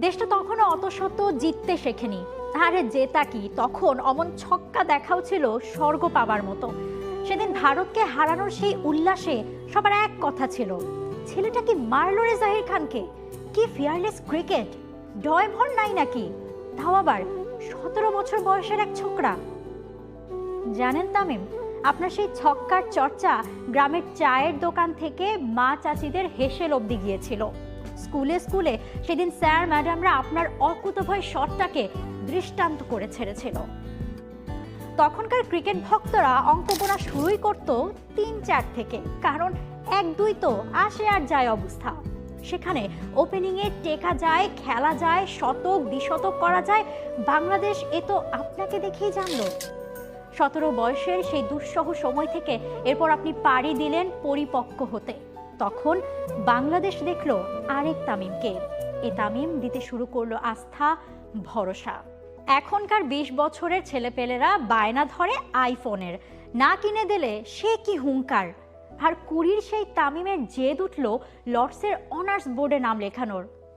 দেশটা তখনও অত শত জিততে শেখেনি। আরে জেতা কি, তখন অমন ছক্কা দেখাও ছিল স্বর্গ পাবার মতো। সেদিন ভারতকে হারানোর সেই উল্লাসে সবার এক কথা ছিল, ছেলেটা কি মারলো রে জাহির খানকে, কি ফিয়ারলেস ক্রিকেট, ডয় ভর নাই নাকি, তাও আবার 17 বছর বয়সের এক ছোকরা। জানেন তামিম, আপনার সেই ছক্কার চর্চা গ্রামের চায়ের দোকান থেকে মা চাচিদের হেসেল অবধি গিয়েছিল। স্কুলে স্কুলে সেদিন স্যার ম্যাডামরা আপনার অকুতোভয় শটটাকে দৃষ্টান্ত করে ছেড়েছিল। তখনকার ক্রিকেট ভক্তরা অঙ্ক গোনা শুরুই করত 3-4 থেকে, কারণ 1-2 তো আসে আর যায় অবস্থা। সেখানে ওপেনিংয়ে টেকা যায়, খেলা যায়, শতক দ্বিশতক করা যায়। বাংলাদেশ এ তো আপনাকে দেখেই জানলো। 17 বয়সের সেই দুঃসহ সময় থেকে এরপর আপনি পাড়ি দিলেন পরিপক্ক হতে। তখন বাংলাদেশ দেখলো আরেক তামিমকে। এ তামিম দিতে শুরু করলো আস্থা, ভরসা। এখনকার 20 বছরের ছেলেপেলেরা বায়না ধরে আইফোনের, না কিনে দিলে সে কি হুঙ্কার। আর 20-র সেই তামিমের জেদ উঠল লর্ডসের অনার্স বোর্ডে নাম লেখানোর।